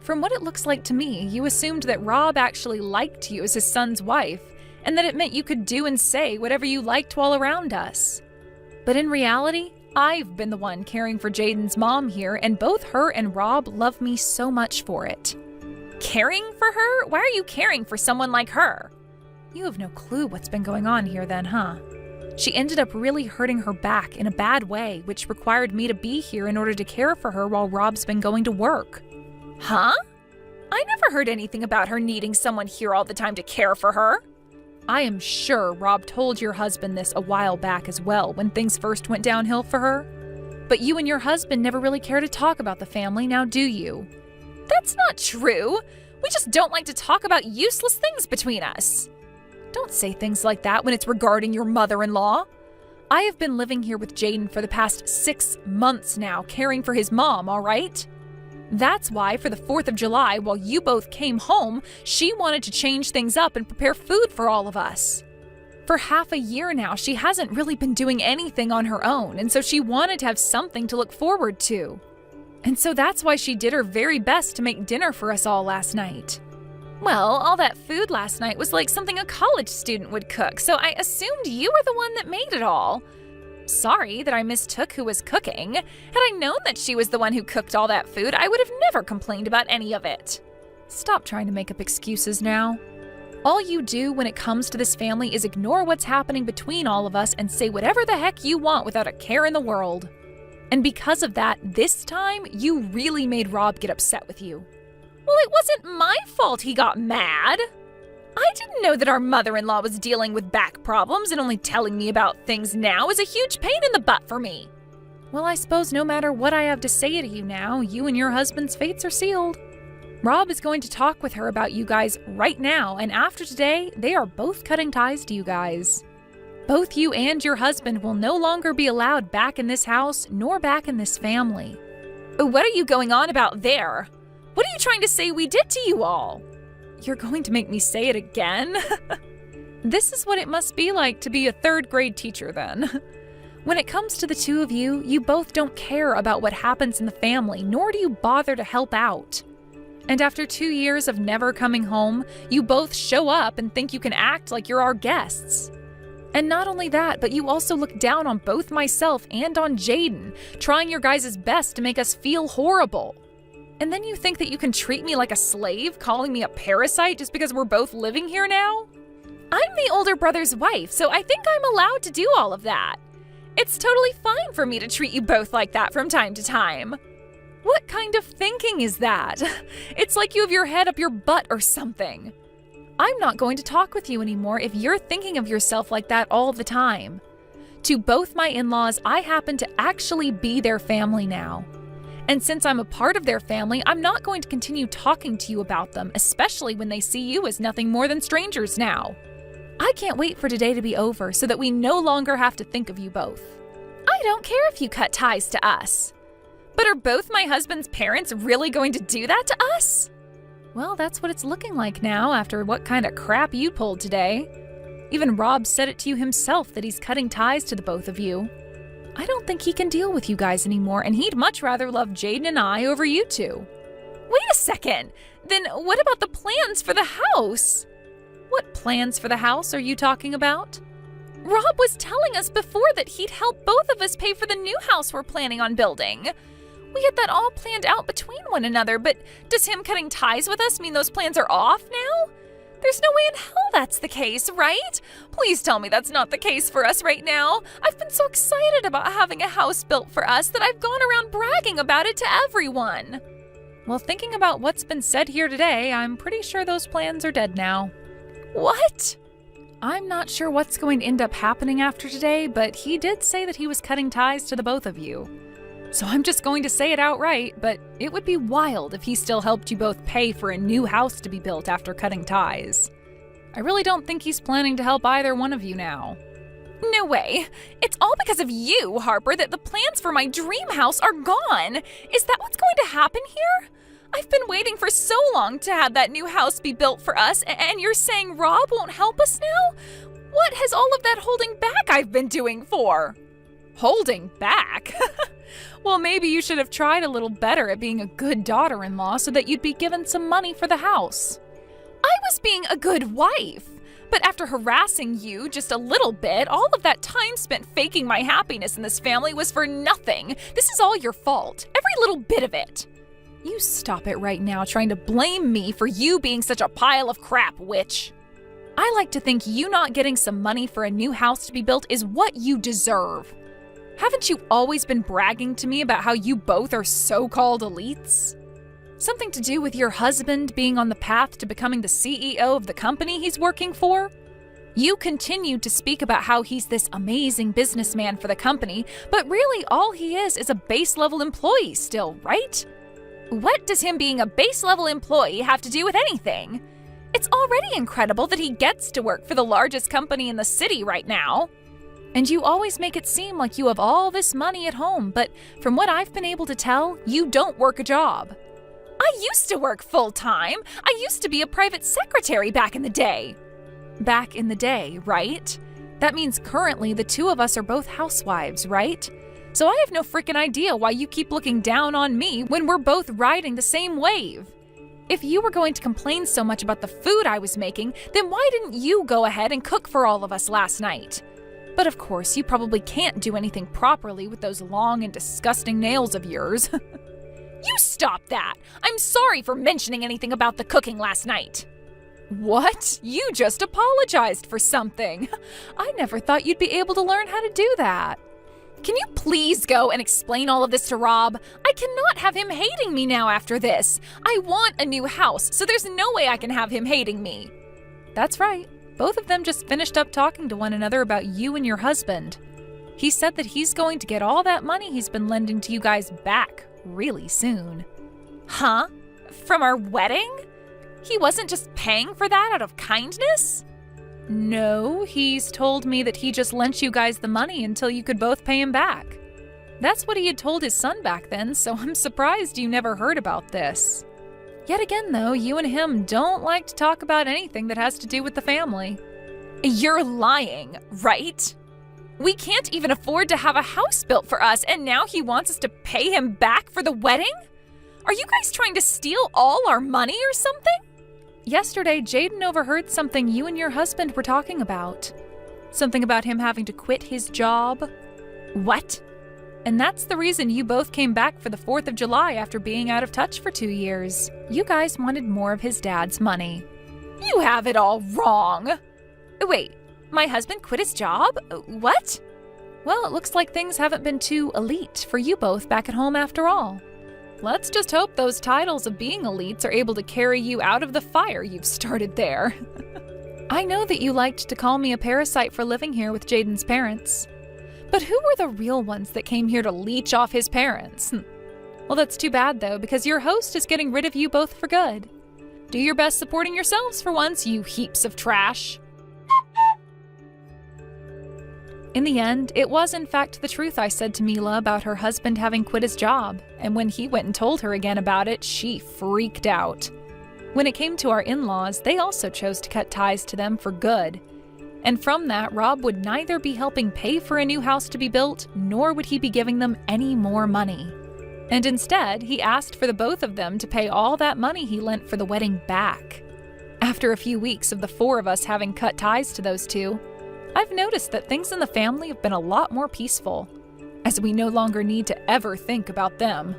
From what it looks like to me, you assumed that Rob actually liked you as his son's wife, and that it meant you could do and say whatever you liked while around us. But in reality, I've been the one caring for Jaden's mom here, and both her and Rob love me so much for it. Caring for her? Why are you caring for someone like her? You have no clue what's been going on here then, huh? She ended up really hurting her back in a bad way, which required me to be here in order to care for her while Rob's been going to work. Huh? I never heard anything about her needing someone here all the time to care for her. I am sure Rob told your husband this a while back as well, when things first went downhill for her. But you and your husband never really care to talk about the family, now do you? That's not true. We just don't like to talk about useless things between us. Don't say things like that when it's regarding your mother-in-law. I have been living here with Jaden for the past 6 months now, caring for his mom, all right? That's why for the 4th of July, while you both came home, she wanted to change things up and prepare food for all of us. For half a year now, she hasn't really been doing anything on her own, and so she wanted to have something to look forward to. And so that's why she did her very best to make dinner for us all last night. Well, all that food last night was like something a college student would cook, so I assumed you were the one that made it all. Sorry that I mistook who was cooking. Had I known that she was the one who cooked all that food, I would have never complained about any of it. Stop trying to make up excuses now. All you do when it comes to this family is ignore what's happening between all of us and say whatever the heck you want without a care in the world. And because of that, this time, you really made Rob get upset with you. Well, it wasn't my fault he got mad. I didn't know that our mother-in-law was dealing with back problems, and only telling me about things now is a huge pain in the butt for me. Well, I suppose no matter what I have to say to you now, you and your husband's fates are sealed. Rob is going to talk with her about you guys right now, and after today, they are both cutting ties to you guys. Both you and your husband will no longer be allowed back in this house, nor back in this family. What are you going on about there? What are you trying to say we did to you all? You're going to make me say it again? This is what it must be like to be a 3rd grade teacher then. When it comes to the two of you, you both don't care about what happens in the family, nor do you bother to help out. And after 2 years of never coming home, you both show up and think you can act like you're our guests. And not only that, but you also look down on both myself and on Jaden, trying your guys' best to make us feel horrible. And then you think that you can treat me like a slave, calling me a parasite just because we're both living here now? I'm the older brother's wife, so I think I'm allowed to do all of that. It's totally fine for me to treat you both like that from time to time. What kind of thinking is that? It's like you have your head up your butt or something. I'm not going to talk with you anymore if you're thinking of yourself like that all the time. To both my in-laws, I happen to actually be their family now. And since I'm a part of their family, I'm not going to continue talking to you about them, especially when they see you as nothing more than strangers now. I can't wait for today to be over so that we no longer have to think of you both. I don't care if you cut ties to us. But are both my husband's parents really going to do that to us? Well, that's what it's looking like now after what kind of crap you pulled today. Even Rob said it to you himself that he's cutting ties to the both of you. I don't think he can deal with you guys anymore, and he'd much rather love Jaden and I over you two. Wait a second! Then what about the plans for the house? What plans for the house are you talking about? Rob was telling us before that he'd help both of us pay for the new house we're planning on building. We had that all planned out between one another, but does him cutting ties with us mean those plans are off now? There's no way in hell that's the case, right? Please tell me that's not the case for us right now. I've been so excited about having a house built for us that I've gone around bragging about it to everyone. Well, thinking about what's been said here today, I'm pretty sure those plans are dead now. What? I'm not sure what's going to end up happening after today, but he did say that he was cutting ties to the both of you. So I'm just going to say it outright, but it would be wild if he still helped you both pay for a new house to be built after cutting ties. I really don't think he's planning to help either one of you now. No way. It's all because of you, Harper, that the plans for my dream house are gone. Is that what's going to happen here? I've been waiting for so long to have that new house be built for us, and you're saying Rob won't help us now? What has all of that holding back I've been doing for? Holding back? Well, maybe you should have tried a little better at being a good daughter-in-law so that you'd be given some money for the house. I was being a good wife. But after harassing you just a little bit, all of that time spent faking my happiness in this family was for nothing. This is all your fault. Every little bit of it. You stop it right now trying to blame me for you being such a pile of crap, witch. I like to think you not getting some money for a new house to be built is what you deserve. Haven't you always been bragging to me about how you both are so-called elites? Something to do with your husband being on the path to becoming the CEO of the company he's working for? You continue to speak about how he's this amazing businessman for the company, but really all he is a base-level employee still, right? What does him being a base-level employee have to do with anything? It's already incredible that he gets to work for the largest company in the city right now. And you always make it seem like you have all this money at home, but from what I've been able to tell, you don't work a job. I used to work full-time. I used to be a private secretary back in the day. Back in the day, right? That means currently the two of us are both housewives, right? So I have no freaking idea why you keep looking down on me when we're both riding the same wave. If you were going to complain so much about the food I was making, then why didn't you go ahead and cook for all of us last night? But of course, you probably can't do anything properly with those long and disgusting nails of yours. You stop that! I'm sorry for mentioning anything about the cooking last night. What? You just apologized for something. I never thought you'd be able to learn how to do that. Can you please go and explain all of this to Rob? I cannot have him hating me now after this. I want a new house, so there's no way I can have him hating me. That's right. Both of them just finished up talking to one another about you and your husband. He said that he's going to get all that money he's been lending to you guys back really soon. Huh? From our wedding? He wasn't just paying for that out of kindness? No, he's told me that he just lent you guys the money until you could both pay him back. That's what he had told his son back then, so I'm surprised you never heard about this. Yet again, though, you and him don't like to talk about anything that has to do with the family. You're lying, right? We can't even afford to have a house built for us, and now he wants us to pay him back for the wedding? Are you guys trying to steal all our money or something? Yesterday, Jaden overheard something you and your husband were talking about. Something about him having to quit his job. What? And that's the reason you both came back for the 4th of July after being out of touch for 2 years. You guys wanted more of his dad's money. You have it all wrong. Wait. My husband quit his job? What? Well, it looks like things haven't been too elite for you both back at home after all. Let's just hope those titles of being elites are able to carry you out of the fire you've started there. I know that you liked to call me a parasite for living here with Jaden's parents. But who were the real ones that came here to leech off his parents? Well, that's too bad, though, because your host is getting rid of you both for good. Do your best supporting yourselves for once, you heaps of trash. In the end, it was in fact the truth I said to Mila about her husband having quit his job, and when he went and told her again about it, she freaked out. When it came to our in-laws, they also chose to cut ties to them for good. And from that, Rob would neither be helping pay for a new house to be built, nor would he be giving them any more money. And instead, he asked for the both of them to pay all that money he lent for the wedding back. After a few weeks of the 4 of us having cut ties to those two, I've noticed that things in the family have been a lot more peaceful, as we no longer need to ever think about them.